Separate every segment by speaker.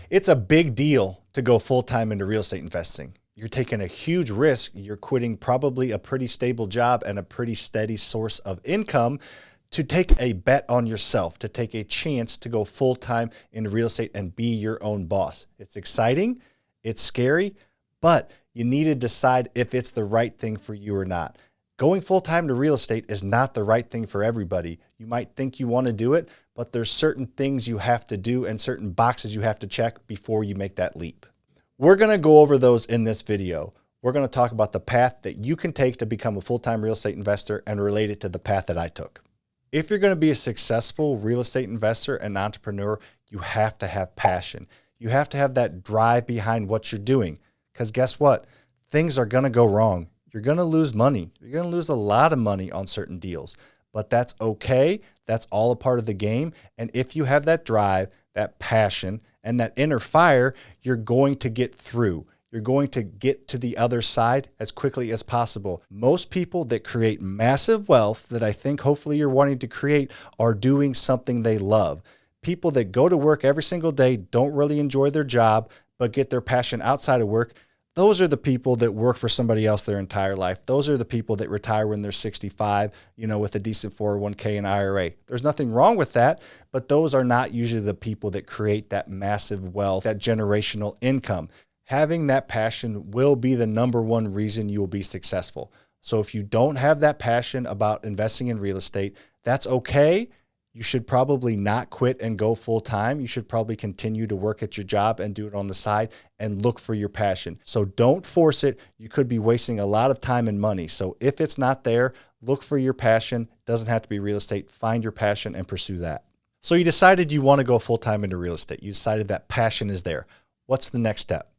Speaker 1: It's a big deal to go full-time into real estate investing. You're taking a huge risk. You're quitting probably a pretty stable job and a pretty steady source of income to take a bet on yourself, to take a chance to go full-time into real estate and be your own boss. It's exciting, it's scary, but you need to decide if it's the right thing for you or not. Going full-time to real estate is not the right thing for everybody. You might think you want to do it, but there's certain things you have to do and certain boxes you have to check before you make that leap. We're going to go over those in this video. We're going to talk about the path that you can take to become a full-time real estate investor and relate it to the path that I took. If you're going to be a successful real estate investor and entrepreneur, you have to have passion. You have to have that drive behind what you're doing. Because guess what? Things are going to go wrong. You're going to lose money. You're going to lose a lot of money on certain deals, but that's okay. That's all a part of the game. And if you have that drive, that passion, and that inner fire, you're going to get through. You're going to get to the other side as quickly as possible. Most people that create massive wealth that I think hopefully you're wanting to create are doing something they love. People that go to work every single day, don't really enjoy their job, but get their passion outside of work. Those are the people that work for somebody else their entire life. Those are the people that retire when they're 65, with a decent 401k and IRA. There's nothing wrong with that, but those are not usually the people that create that massive wealth, that generational income. Having that passion will be the number one reason you will be successful. So if you don't have that passion about investing in real estate, that's okay. You should probably not quit and go full time. You should probably continue to work at your job and do it on the side and look for your passion. So don't force it. You could be wasting a lot of time and money. So if it's not there, look for your passion. It doesn't have to be real estate. Find your passion and pursue that. So you decided you want to go full time into real estate. You decided that passion is there. What's the next step?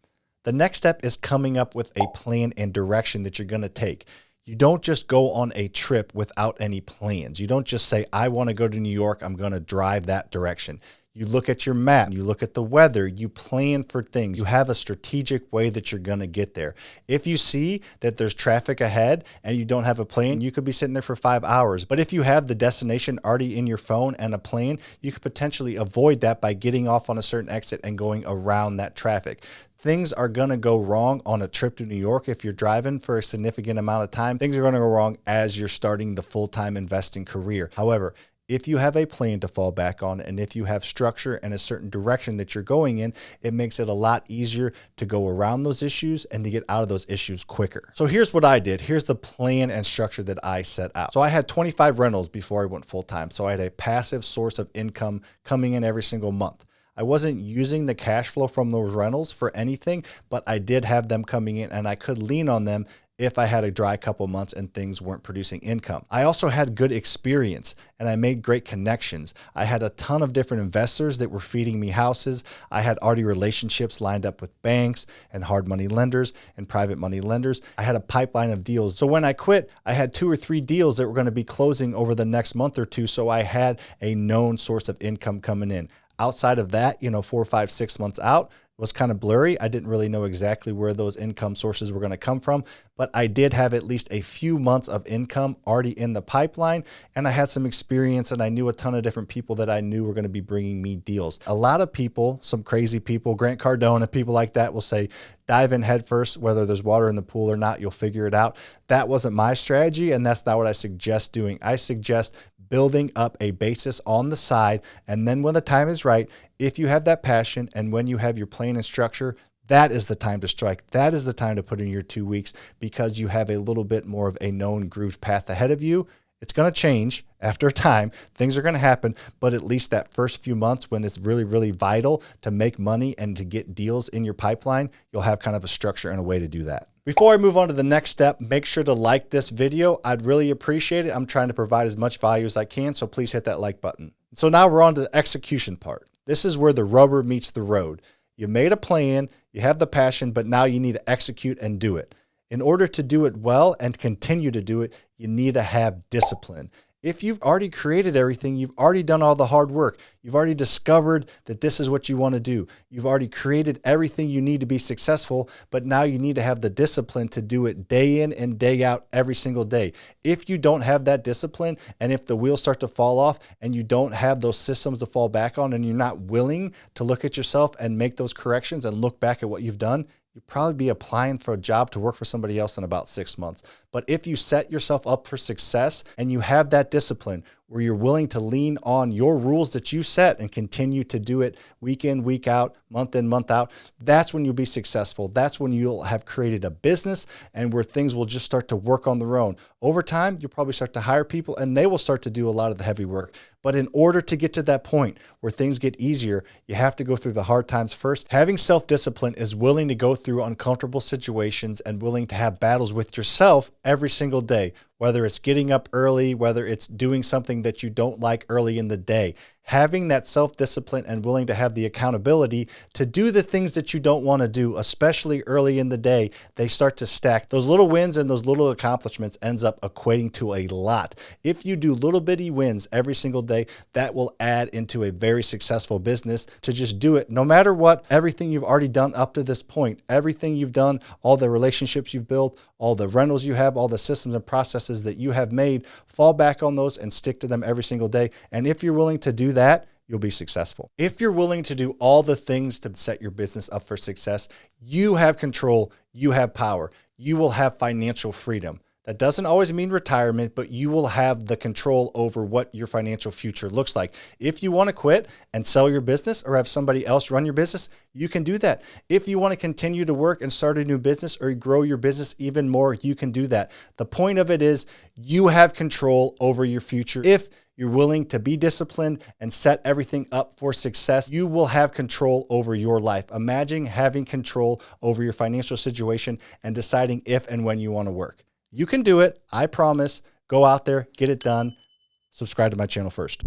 Speaker 1: The next step is coming up with a plan and direction that you're going to take. You don't just go on a trip without any plans. You don't just say, I want to go to New York, I'm going to drive that direction. You look at your map, you look at the weather, you plan for things. You have a strategic way that you're going to get there. If you see that there's traffic ahead and you don't have a plan, you could be sitting there for 5 hours. But if you have the destination already in your phone and a plan, you could potentially avoid that by getting off on a certain exit and going around that traffic. Things are going to go wrong on a trip to New York. If you're driving for a significant amount of time, things are going to go wrong as you're starting the full-time investing career. However, if you have a plan to fall back on, and if you have structure and a certain direction that you're going in, it makes it a lot easier to go around those issues and to get out of those issues quicker. So here's what I did. Here's the plan and structure that I set out. So I had 25 rentals before I went full-time. So I had a passive source of income coming in every single month. I wasn't using the cash flow from those rentals for anything, but I did have them coming in and I could lean on them if I had a dry couple months and things weren't producing income. I also had good experience and I made great connections. I had a ton of different investors that were feeding me houses. I had already relationships lined up with banks and hard money lenders and private money lenders. I had a pipeline of deals. So when I quit, I had 2 or 3 deals that were going to be closing over the next month or two. So I had a known source of income coming in. Outside of that, 4, 5, 6 months out, was kind of blurry. I didn't really know exactly where those income sources were going to come from, but I did have at least a few months of income already in the pipeline, and I had some experience, and I knew a ton of different people that I knew were going to be bringing me deals. A lot of people, some crazy people, Grant Cardone, people like that will say, dive in head first, whether there's water in the pool or not, you'll figure it out. That wasn't my strategy, and that's not what I suggest doing. I suggest building up a basis on the side, and then when the time is right, if you have that passion and when you have your plan and structure, that is the time to strike. That is the time to put in your 2 weeks because you have a little bit more of a known groove path ahead of you. It's going to change after time. Things are going to happen, but at least that first few months when it's really, really vital to make money and to get deals in your pipeline, you'll have kind of a structure and a way to do that. Before I move on to the next step, make sure to like this video. I'd really appreciate it. I'm trying to provide as much value as I can, so please hit that like button. So now we're on to the execution part. This is where the rubber meets the road. You made a plan, you have the passion, but now you need to execute and do it. In order to do it well and continue to do it, you need to have discipline. If you've already created everything, you've already done all the hard work, you've already discovered that this is what you want to do, you've already created everything you need to be successful, but now you need to have the discipline to do it day in and day out every single day. If you don't have that discipline, and if the wheels start to fall off and you don't have those systems to fall back on, and you're not willing to look at yourself and make those corrections and look back at what you've done, you'd probably be applying for a job to work for somebody else in about 6 months. But if you set yourself up for success and you have that discipline where you're willing to lean on your rules that you set and continue to do it week in, week out, month in, month out, that's when you'll be successful. That's when you'll have created a business and where things will just start to work on their own. Over time, you'll probably start to hire people and they will start to do a lot of the heavy work. But in order to get to that point where things get easier, you have to go through the hard times first. Having self-discipline is willing to go through uncomfortable situations and willing to have battles with yourself every single day, whether it's getting up early, whether it's doing something that you don't like early in the day. Having that self-discipline and willing to have the accountability to do the things that you don't want to do, especially early in the day, they start to stack. Those little wins and those little accomplishments ends up equating to a lot. If you do little bitty wins every single day, that will add into a very successful business. To just do it no matter what, everything you've already done up to this point, everything you've done, all the relationships you've built, all the rentals you have, all the systems and processes that you have made, fall back on those and stick to them every single day. And if you're willing to do that, you'll be successful. If you're willing to do all the things to set your business up for success, you have control, you have power, you will have financial freedom. That doesn't always mean retirement, but you will have the control over what your financial future looks like. If you want to quit and sell your business or have somebody else run your business, you can do that. If you want to continue to work and start a new business or grow your business even more, you can do that. The point of it is you have control over your future. If you're willing to be disciplined and set everything up for success, you will have control over your life. Imagine having control over your financial situation and deciding if and when you want to work. You can do it. I promise. Go out there, get it done. Subscribe to my channel first.